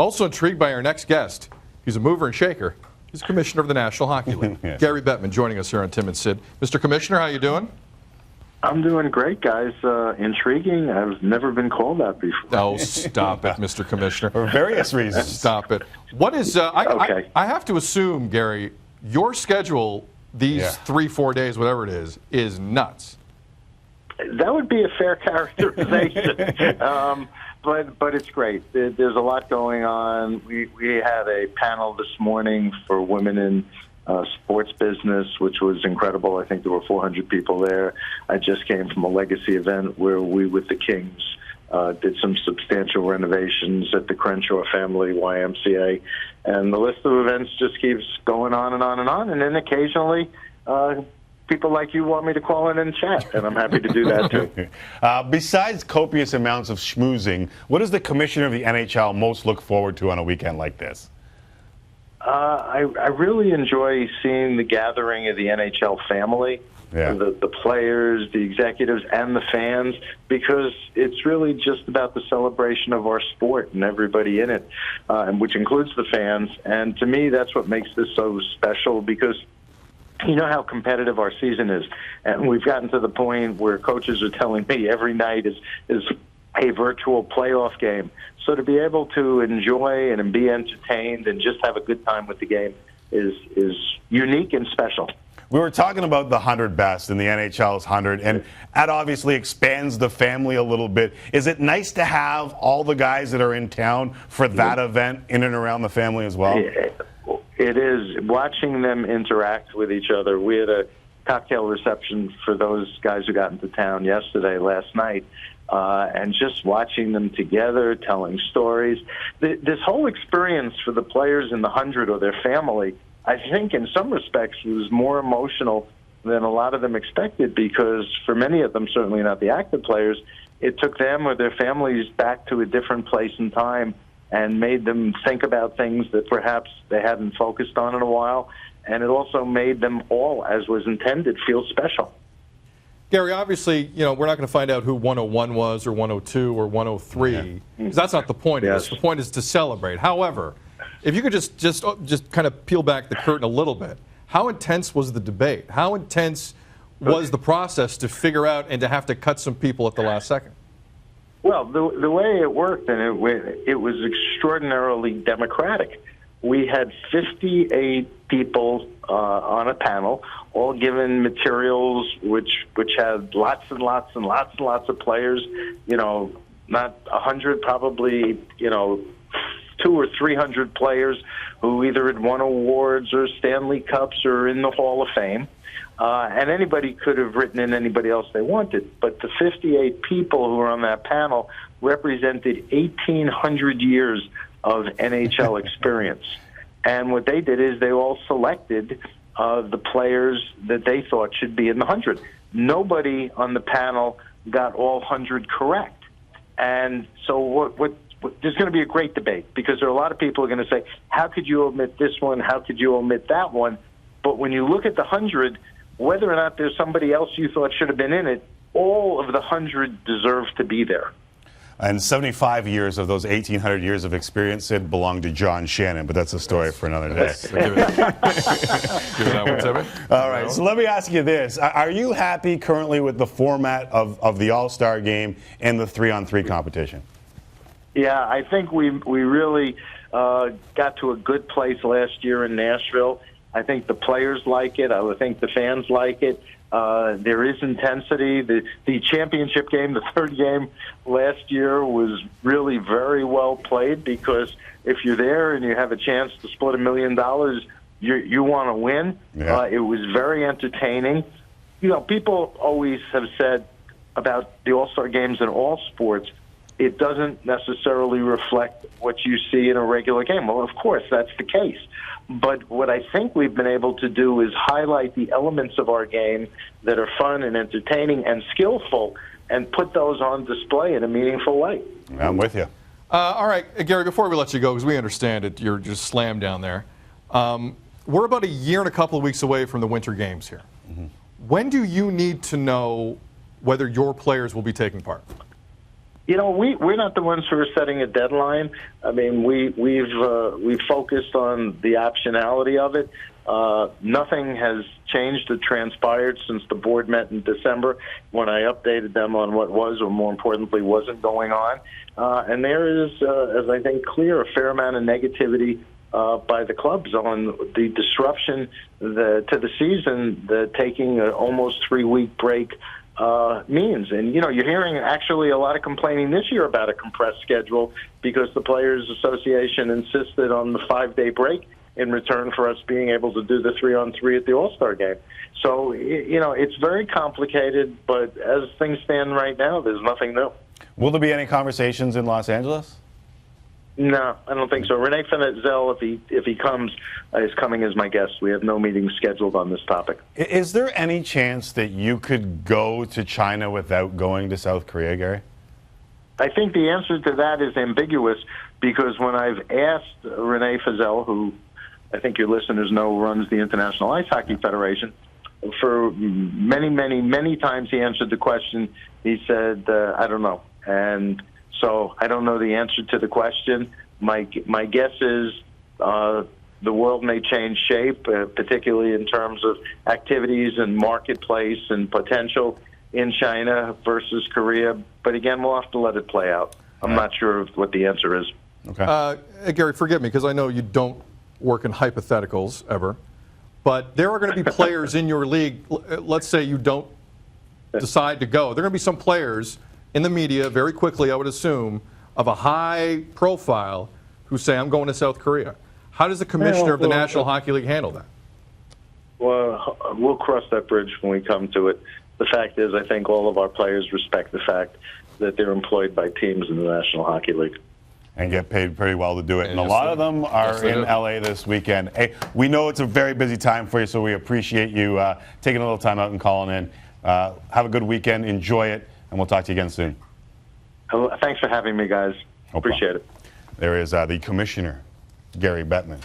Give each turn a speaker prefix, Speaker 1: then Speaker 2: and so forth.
Speaker 1: Also intrigued by our next guest. He's a mover and shaker. He's Commissioner of the National Hockey League.
Speaker 2: Yes.
Speaker 1: Gary Bettman joining us here on Tim and Sid. Mr. Commissioner, how you doing?
Speaker 3: I'm doing great, guys. Intriguing. I've never been called that before.
Speaker 1: Oh, stop it, Mr. Commissioner.
Speaker 2: For various reasons.
Speaker 1: Stop it. What is,
Speaker 3: Okay.
Speaker 1: I have to assume, Gary, your schedule these 3-4 days, whatever it is nuts.
Speaker 3: That would be a fair characterization. But it's great. There's a lot going on. We had a panel this morning for women in sports business, which was incredible. I think there were 400 people there. I just came from a legacy event where we, with the Kings, did some substantial renovations at the Crenshaw Family YMCA. And the list of events just keeps going on and on and on. And then occasionally, people like you want me to call in and chat, and I'm happy to do that too.
Speaker 2: Besides copious amounts of schmoozing, what does the Commissioner of the NHL most look forward to on a weekend like this?
Speaker 3: I really enjoy seeing the gathering of the NHL family, the players, the executives, and the fans, because it's really just about the celebration of our sport and everybody in it, which includes the fans. And to me, that's what makes this so special, because you know how competitive our season is, and we've gotten to the point where coaches are telling me every night is a virtual playoff game. So to be able to enjoy and be entertained and just have a good time with the game is unique and special.
Speaker 2: We were talking about the 100 best and the NHL's 100, and that obviously expands the family a little bit. Is it nice to have all the guys that are in town for that event in and around the family as well?
Speaker 3: It is. Watching them interact with each other. We had a cocktail reception for those guys who got into town last night, and just watching them together, telling stories. This whole experience for the players in the 100 or their family, I think in some respects was more emotional than a lot of them expected, because for many of them, certainly not the active players, it took them or their families back to a different place and time and made them think about things that perhaps they hadn't focused on in a while. And it also made them all, as was intended, feel special.
Speaker 1: Gary, obviously, you know, we're not going to find out who 101 was or 102 or 103, because that's not the point of this. The point is to celebrate. However, if you could just kind of peel back the curtain a little bit, how intense was the debate? How intense was the process to figure out and to have to cut some people at the last second?
Speaker 3: Well, the way it worked, and it was extraordinarily democratic. We had 58 people on a panel, all given materials which had lots and lots and lots and lots of players. You know, not 100, probably 200 or 300 players who either had won awards or Stanley Cups or in the Hall of Fame. And anybody could have written in anybody else they wanted. But the 58 people who were on that panel represented 1,800 years of NHL experience. And what they did is they all selected the players that they thought should be in the 100. Nobody on the panel got all 100 correct. And so there's going to be a great debate, because there are a lot of people who are going to say, how could you omit this one? How could you omit that one? But when you look at the 100, whether or not there's somebody else you thought should have been in it, all of the 100 deserve to be there.
Speaker 2: And 75 years of those 1,800 years of experience, Sid, belonged to John Shannon, but that's a story for another day.
Speaker 1: Give it that one, Timmy.
Speaker 2: All right, so let me ask you this. Are you happy currently with the format of the All-Star game and the 3-on-3 competition?
Speaker 3: Yeah, I think we really got to a good place last year in Nashville. I think the players like it. I think the fans like it. There is intensity. The championship game, the third game last year, was really very well played, because if you're there and you have a chance to split $1 million, you want to win.
Speaker 2: Yeah.
Speaker 3: It was very entertaining. You know, people always have said about the All-Star games in all sports, it doesn't necessarily reflect what you see in a regular game. Well, of course, that's the case. But what I think we've been able to do is highlight the elements of our game that are fun and entertaining and skillful, and put those on display in a meaningful way.
Speaker 2: I'm with you.
Speaker 1: All right, Gary, before we let you go, because we understand it, you're just slammed down there. We're about a year and a couple of weeks away from the Winter Games here. When do you need to know whether your players will be taking part?
Speaker 3: we're not the ones who are setting a deadline. I mean, we've focused on the optionality of it. Nothing has changed or transpired since the board met in December when I updated them on what was, or more importantly, wasn't going on. And there is, as I think clear, a fair amount of negativity by the clubs on the disruption to the season that taking an almost 3-week break means. And, you're hearing actually a lot of complaining this year about a compressed schedule because the Players Association insisted on the 5-day break in return for us being able to do the 3-on-3 at the All-Star game. So, it's very complicated, but as things stand right now, there's nothing new.
Speaker 2: Will there be any conversations in Los Angeles?
Speaker 3: No, I don't think so. Rene Finzel, if he comes, is coming as my guest. We have no meetings scheduled on this topic.
Speaker 2: Is there any chance that you could go to China without going to South Korea, Gary?
Speaker 3: I think the answer to that is ambiguous because when I've asked Rene Finzel, who I think your listeners know runs the International Ice Hockey Federation, for many, many, many times he answered the question. He said, I don't know. And so I don't know the answer to the question. My guess is the world may change shape, particularly in terms of activities and marketplace and potential in China versus Korea. But again, we'll have to let it play out. I'm not sure what the answer is.
Speaker 2: Okay.
Speaker 1: Gary, forgive me, because I know you don't work in hypotheticals ever, but there are going to be players in your league, let's say you don't decide to go. There are going to be some players in the media very quickly, I would assume, of a high profile who say, I'm going to South Korea. How does the commissioner of the National Hockey League handle that?
Speaker 3: Well, we'll cross that bridge when we come to it. The fact is, I think all of our players respect the fact that they're employed by teams in the National Hockey League.
Speaker 2: And get paid pretty well to do it. And a lot of them are in LA this weekend. Hey, we know it's a very busy time for you, so we appreciate you taking a little time out and calling in. Have a good weekend. Enjoy it. And we'll talk to you again soon.
Speaker 3: Thanks for having me, guys. Appreciate it.
Speaker 2: There is the Commissioner, Gary Bettman.